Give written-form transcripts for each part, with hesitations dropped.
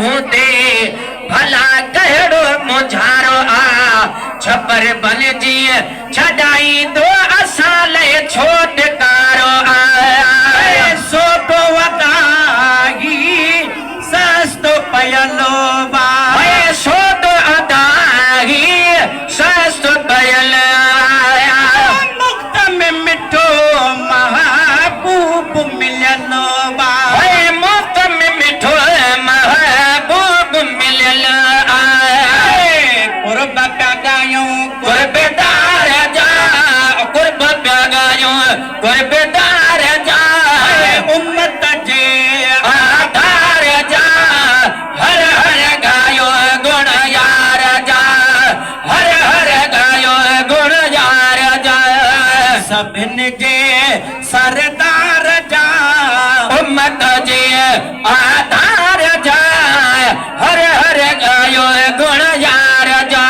होते भला कहिड़ो मुझारो आ छपर बन जी छॾाई दो असां लाइ छो टिकारो आ सो तो वदागी सस्तो पयलो बा सो तो अदागी सस्तो पयल मुक्त में मिठो महबूब मिलनो बा मुक्त में मिठो महबूब मिलल कुर्ब प्या गायूं कुर्बदार जा कुर्ब प्या गायूं कुर्बदार जा उम्मत जे आधार जा हर हर गायो गुण यार जा हर हर गायो गुण यार जा सभिनि जे सरदार जा उम्मत जे आधार जा हर हर गायो गुण यार जा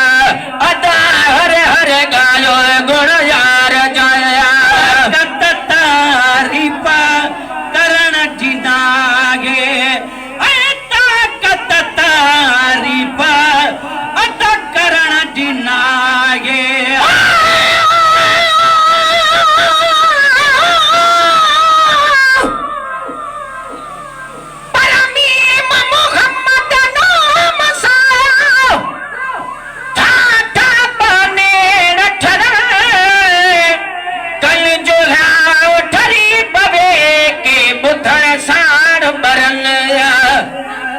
अदा हर हर गायो गुण यार जा तारीफ़ करण जी नागे ताकत तारीफ़ अदा करण जी नागे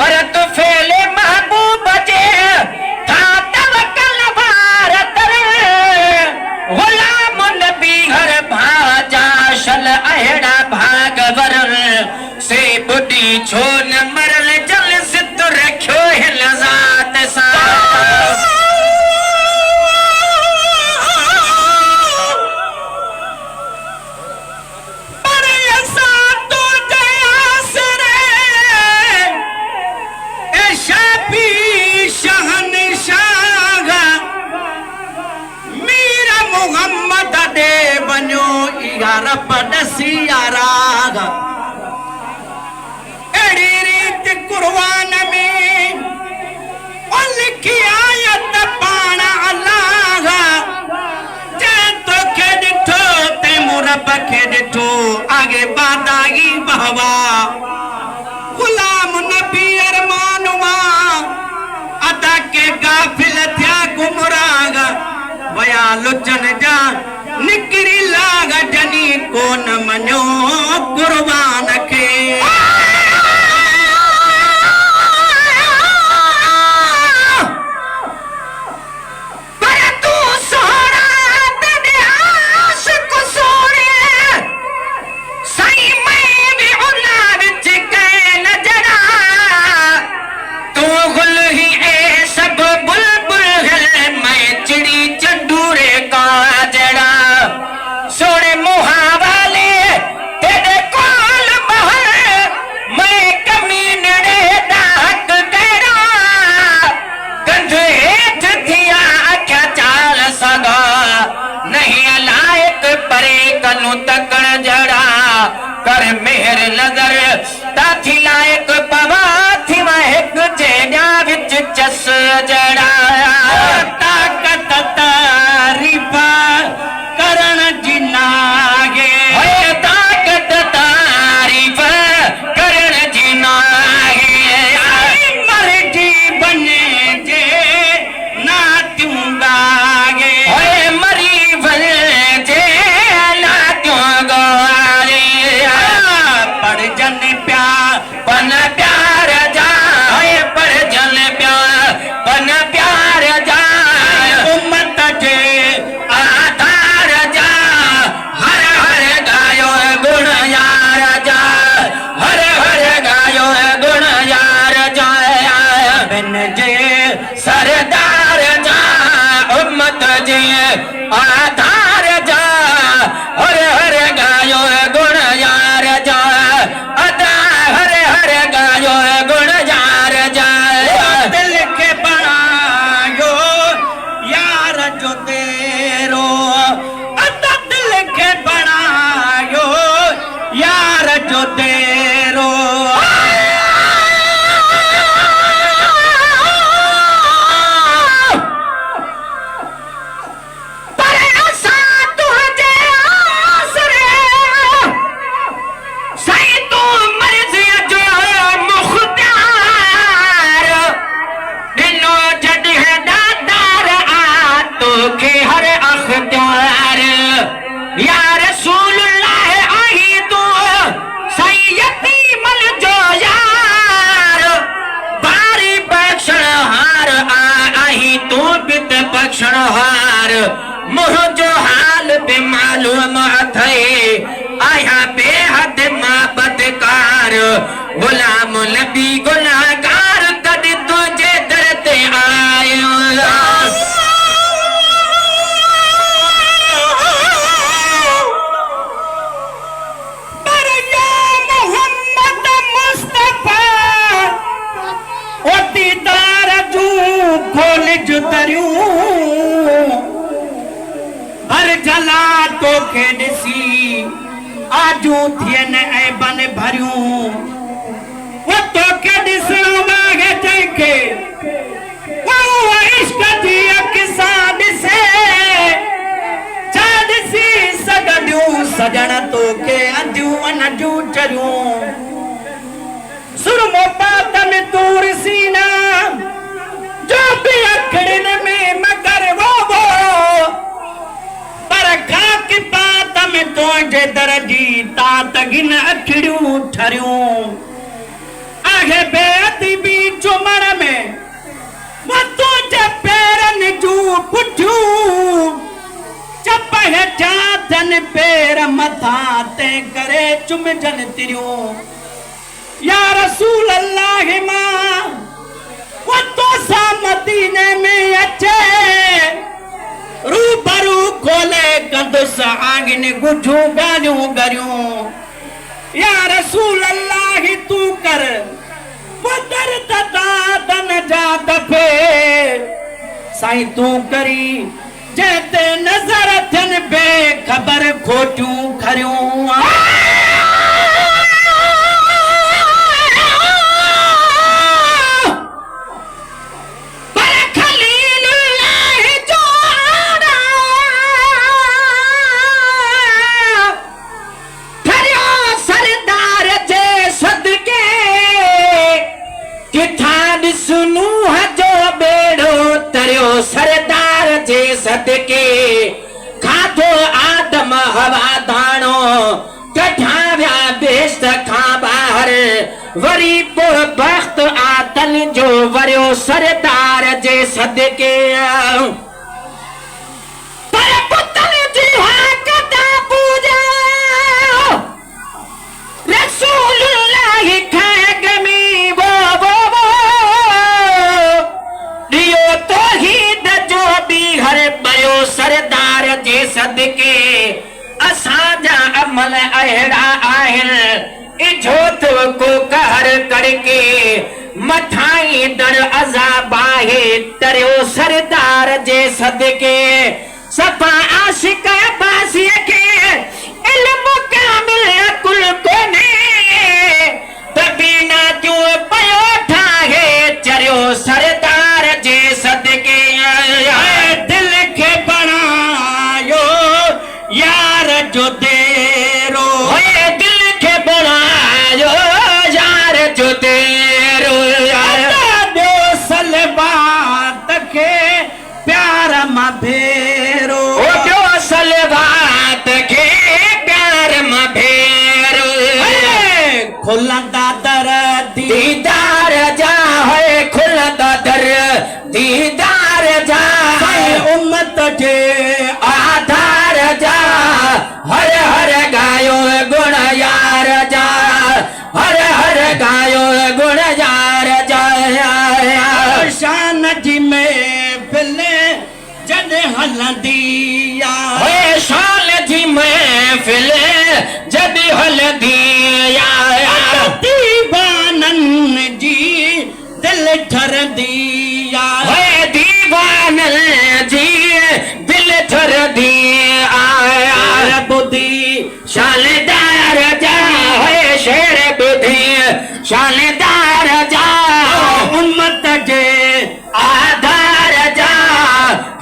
पर तू फेले महबूब जे था तवकल भारत गुलाम नबी हर भाजा शल अहिड़ा भागवर से बुढ़ी छो न मरल जल सिद्ध रखियो हिन ज़ात सां रब नसीराग एड़ी रीत कुर्बान में लिखी आयत पाण अल्लाह जे तोखे ॾिठो ते मुरब खे ॾिठो आगे बादागी बहवा गुलाम नबी अरमानुमा अदा के गाफिल थिया गुमराग वया लुचन जा निकरी लाग जनी को न मनो कुर्बान के पर तू सोना तेरे आशिक सोने सही मैं भी उना विच गए नजरा तू गुल ही ए सब बुलबुल है मैं चिड़ी चंदूरे का जड़ा सोने मुहावाले तेरे कोल महल मैं कमीने डाक करा गंध हेठ थिया क्या चाल सगा नहीं लायक परे कनु तकण जड़ा कर मेहर नजर ताथी लायक पवा थी महक जेड़ा विच चस जड़ा ताकत तारीफ़ करण जी नागे ताकत तारीफ़ करण जी नागे मर्जी बने जे नातियूं गागे मरी बने जे नातियूं गागे पढ़ शणहार मुझो हाल पे मालूम थे आया बेहद माबदकार गुलाम नबी गुनाहगार कद तुझे दर ते आयो हर जला तो के ॾिसी आजू थियन ऐं बन भरियूं वो तो के ॾिसणो मांगे तंहिंखे वो इश्क जी अखिसां ॾिसे छा ॾिसी सघंदियूं सजण तो के अंधियूं अनजूं चरियूं सुरमो पातन तूर सीना जो भी अखड़न में मगर वो पर खाक पात में तुझे दरजी तात गिन अखड़ियूं ठरियूं आगे बेअती भी चुमर में वो तुझे पैरन जूं पुठियूं चप हेठा थन पैर मथा ते करे चुमजन तिरियूं या रसूल अल्लाह मां वो तो सा मदीने में अचे रूबरू खोले कंदुस आंगन गुझू गालियूं गरियूं या रसूल अल्लाह तू कर वो दर्द दादन जा दफे साईं तू करी जेते नजर थियन बेखबर खोटियूं खरियूं सरदार जे सदके खाधो आदम हवा दाणो कठा विया बेश्त खां ॿाहिर वरी पोइ बख़्त आतन जो वरियो सरदार जे सदके पर पुतन जी हाकता पूजा रसूलुल्लाह खाए गमी वो दियो तो ही दजो भी हर बयो सरदार जे सदके असांजा अमल अहिड़ा आहिनि इजोत को कहर करके मथाई दर अज़ाब आहे तरियो सरदार जे सदके सफ़ा आशिक अब्बासीअ खे इल्म कामिल अकुल कोन्हे तबीना क्यों पयो ठाहे चरियो सरदार जे सदके दिल के बनायो यार जो तेरो दिल के बनायो यार जो तेरो दो सलवात के प्यार मां भेरो दो सलवात के प्यार मां भेरो खुलंदा दर दीदार जा है खुलंदा दर दीदार जा उम्मत के आधार जा हर हर गायो गुण यार जा हर हर गायो गुण यार जा शान जी महफिल जद हलंदी शान जी महफिल जद हलंदी दीवानन जी दिल ठर दिया है दीवानन जी दिल ठर दिया बुद्धि शानदार जा है शेर बुद्धि शानदार जा उम्मत के आधार जा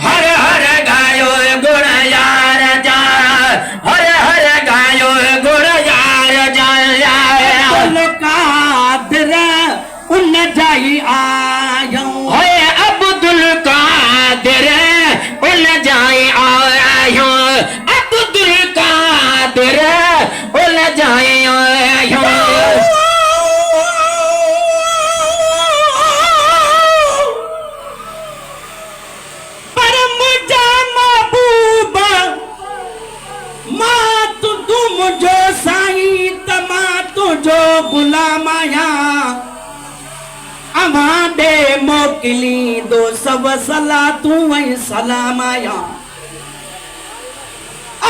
हर हर गायो गुण यार जा हर हर गायो गुण यार जा कादिर उन जाई आयो है अब्दुल कादिर उन जाई आयो अब्दुल कादिर उन जाई आयो पर मुझो साईं तमा तुझो गुलाम आया अमां दे मोकिली दो सब सलातू ऐं सलाम आया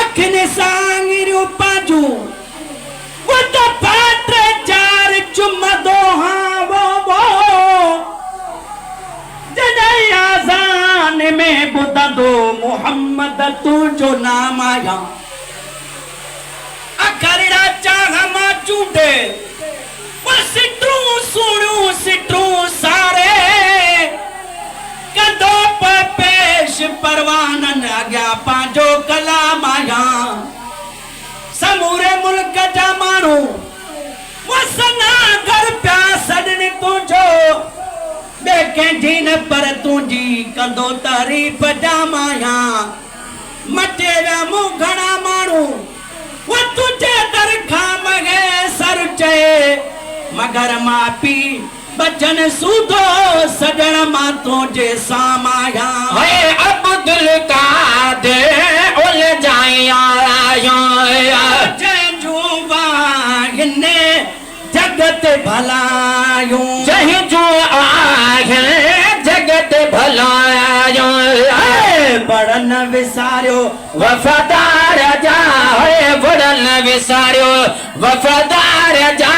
अखने सांगिरियो पाजू वो तो पात्र चार चुम्मदो हाँ वो जॾहिं आज़ान में ॿुधंदो मोहम्मद तुझो नाम आया अखरड़ा चाह मां चूंडे वो सिटरूं सारे कंदो पेश परवानन अॻियां पंहिंजो कलाम आया समूरे मुल्क जा माण्हू वो सना घर पिया सॾनि तुंहिंजो ॿिए कंहिंजी न पर तुंहिंजी कंदो तारीफ़ जामाया मटे विया मूं घणा माण्हू वो तुझे दर खां मगे सर चए मगर मां पी बचन सूधो सजण मां तुझे सामाया है अब्दुल कादिर उल जाया जंहिंजो वाहिने जगत भलायूं जंहिंजो आहे जगत भलायो बड़न विसारियो वफादार जा है बड़न विसारियो वफादार जा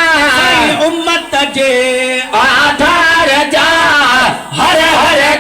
उम्मत जे आधार जा हर हर